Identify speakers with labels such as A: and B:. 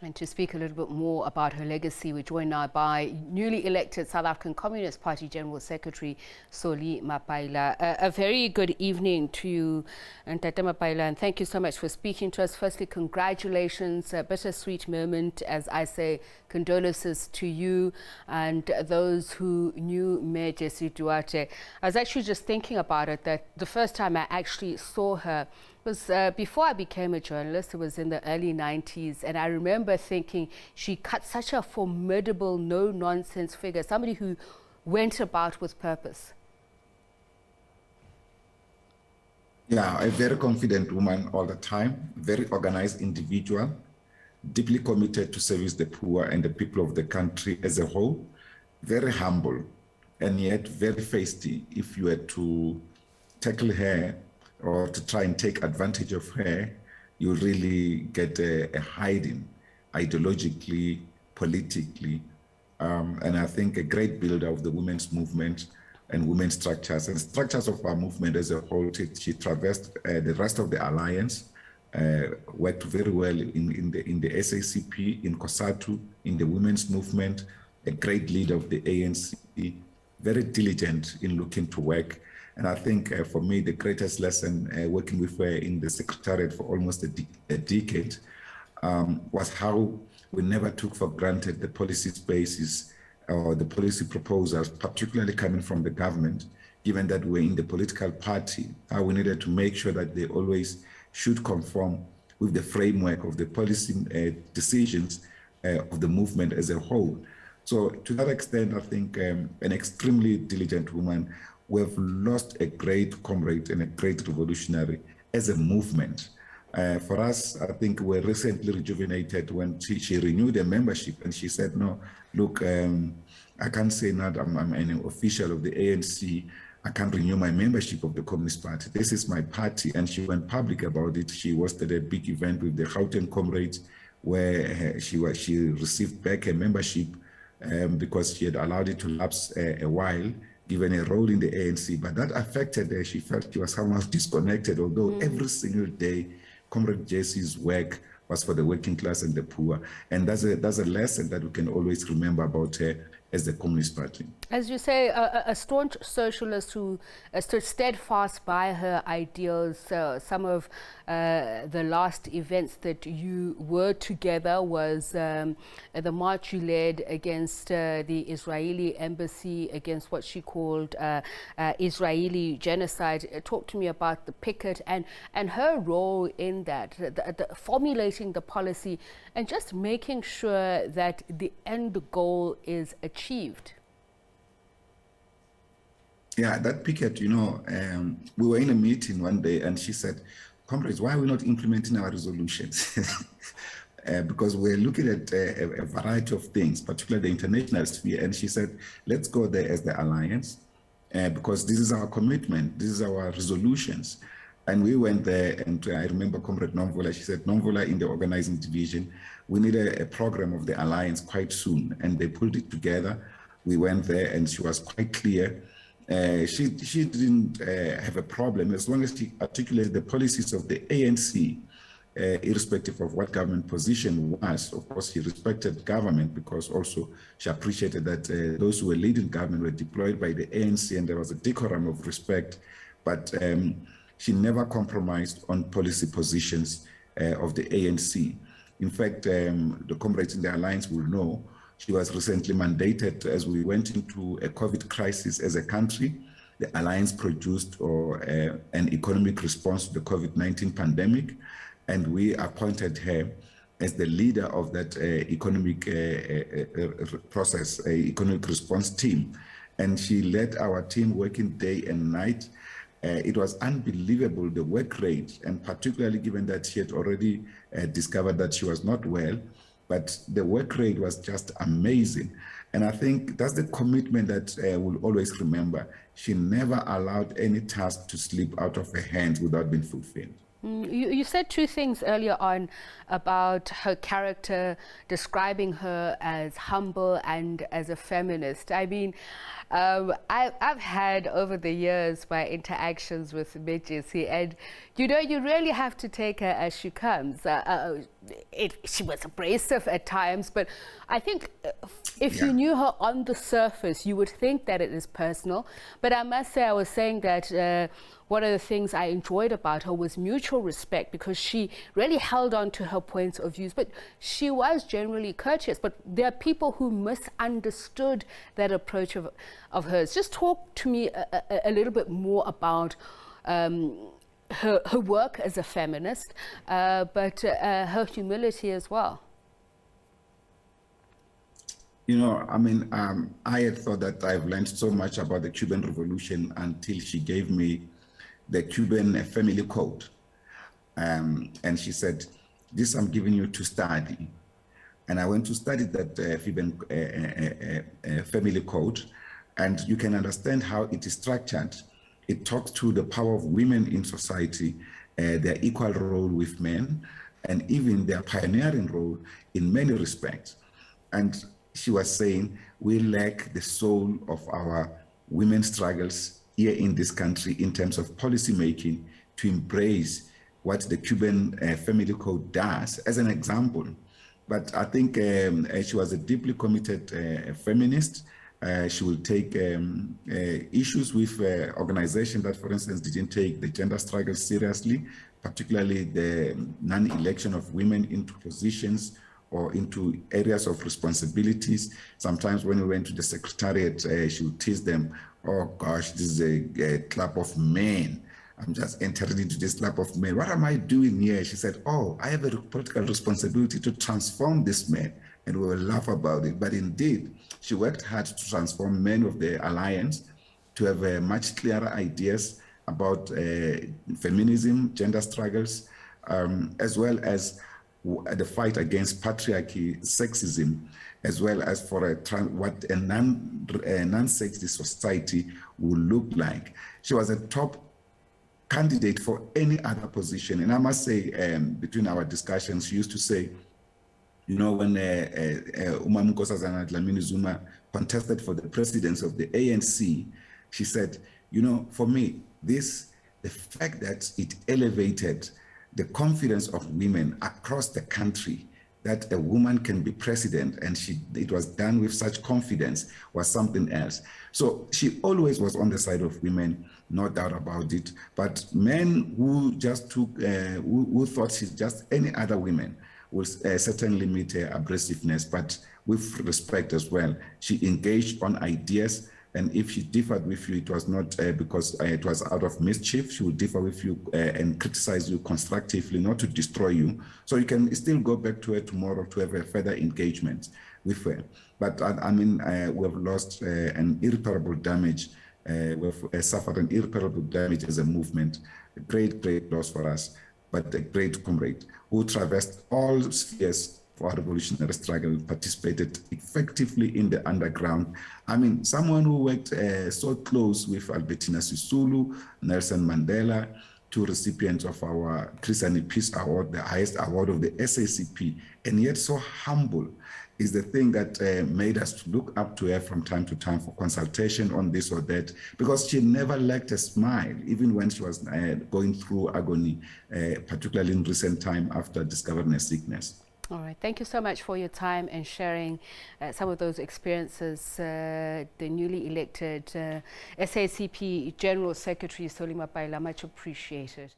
A: And to speak a little bit more about her legacy, we're joined now by newly elected South African Communist Party General Secretary Solly Mapaila. A very good evening to you, Ntate Mapaila, and thank you so much for speaking to us. Firstly, congratulations, a bittersweet moment, as I say, condolences to you and those who knew Mayor Jessie Duarte. I was actually just thinking about it, that the first time I actually saw her was before I became a journalist. It was in the early 90s, and I remember thinking she cut such a formidable, no-nonsense figure, somebody who went about with purpose.
B: Yeah, a very confident woman all the time, very organized individual, deeply committed to service the poor and the people of the country as a whole, very humble, and yet very feisty. If you were to tackle her or to try and take advantage of her, you really get a hiding ideologically, politically, and I think a great builder of the women's movement and women's structures and structures of our movement as a whole. She traversed the rest of the alliance, worked very well in the SACP, in COSATU, in the women's movement, a great leader of the ANC, very diligent in looking to work. And I think for me, the greatest lesson working with her in the Secretariat for almost a decade was how we never took for granted the policy spaces or the policy proposals, particularly coming from the government, given that we're in the political party, how we needed to make sure that they always should conform with the framework of the policy decisions of the movement as a whole. So to that extent, I think an extremely diligent woman. We've lost a great comrade and a great revolutionary as a movement. For us, I think we're recently rejuvenated when she renewed her membership, and she said, no, look, I can't say that I'm an official of the ANC. I can't renew my membership of the Communist Party. This is my party. And she went public about it. She hosted a big event with the Gauteng comrades where she received back her membership because she had allowed it to lapse a while, given a role in the ANC, but that affected her. She felt she was somehow disconnected, although every single day, Comrade Jessie's work was for the working class and the poor. And that's a lesson that we can always remember about her as the Communist Party.
A: As you say, a staunch socialist who stood steadfast by her ideals. Some of the last events that you were together was the march you led against the Israeli embassy, against what she called Israeli genocide. Talk to me about the picket and her role in that, formulating the policy and just making sure that the end goal is achieved.
B: Yeah, that picket, we were in a meeting one day and she said, comrades, why are we not implementing our resolutions? Because we're looking at a variety of things, particularly the international sphere. And she said, let's go there as the alliance, because this is our commitment, this is our resolutions. And we went there, and I remember Comrade Nomvola, she said, Nomvola in the organizing division, we need a program of the alliance quite soon. And they pulled it together. We went there and she was quite clear. She didn't have a problem as long as she articulated the policies of the ANC, irrespective of what government position was. Of course, she respected government because also she appreciated that those who were leading government were deployed by the ANC and there was a decorum of respect. But she never compromised on policy positions of the ANC. In fact, the comrades in the alliance will know, she was recently mandated as we went into a COVID crisis as a country. The alliance produced an economic response to the COVID-19 pandemic, and we appointed her as the leader of that economic process, economic response team. And she led our team working day and night. It was unbelievable, the work rate, and particularly given that she had already discovered that she was not well, but the work rate was just amazing. And I think that's the commitment that we'll always remember. She never allowed any task to slip out of her hands without being fulfilled.
A: You said two things earlier on about her character, describing her as humble and as a feminist. I mean, I've had over the years my interactions with Jessie, and you know, you really have to take her as she comes. She was abrasive at times, but I think if you knew her on the surface, you would think that it is personal. But I must say, I was saying that one of the things I enjoyed about her was mutual respect, because she really held on to her points of views, but she was generally courteous. But there are people who misunderstood that approach of hers. Just talk to me a little bit more about her work as a feminist, but her humility as well.
B: You know, I mean, I had thought that I've learned so much about the Cuban Revolution until she gave me the Cuban family code. And she said, this I'm giving you to study. And I went to study that family code, and you can understand how it is structured. It talks to the power of women in society, their equal role with men, and even their pioneering role in many respects. And she was saying, we lack the soul of our women's struggles here in this country in terms of policy making to embrace what the Cuban family code does, as an example. But I think she was a deeply committed feminist. She will take issues with organizations that, for instance, didn't take the gender struggle seriously, particularly the non-election of women into positions or into areas of responsibilities. Sometimes when we went to the secretariat, she would tease them, oh gosh, this is a club of men. I'm just entering into this club of men. What am I doing here? She said, oh, I have a political responsibility to transform this man. And we will laugh about it. But indeed, she worked hard to transform men of the alliance to have much clearer ideas about feminism, gender struggles, as well as the fight against patriarchy, sexism, as well as for what a non-sexist society would look like. She was a top candidate for any other position. And I must say, between our discussions, she used to say, you know, when Nkosazana Dlamini Zuma contested for the presidency of the ANC, she said, you know, for me, the fact that it elevated the confidence of women across the country that a woman can be president, and it was done with such confidence, was something else. So she always was on the side of women, no doubt about it. But men who just took, who thought she's just any other women, will certainly meet her abrasiveness, but with respect as well. She engaged on ideas, and if she differed with you, it was not because it was out of mischief. She would differ with you and criticize you constructively, not to destroy you. So you can still go back to her tomorrow to have a further engagement with her. But I mean, we have lost an irreparable damage. We have suffered an irreparable damage as a movement, a great, great loss for us, but a great comrade who traversed all spheres for our revolutionary struggle, participated effectively in the underground. I mean, someone who worked so close with Albertina Sisulu, Nelson Mandela, two recipients of our Christian Peace Award, the highest award of the SACP, and yet so humble, is the thing that made us look up to her from time to time for consultation on this or that, because she never lacked a smile, even when she was going through agony, particularly in recent time after discovering a sickness.
A: All right. Thank you so much for your time and sharing some of those experiences. The newly elected SACP General Secretary, Solly Mapaila, much appreciated.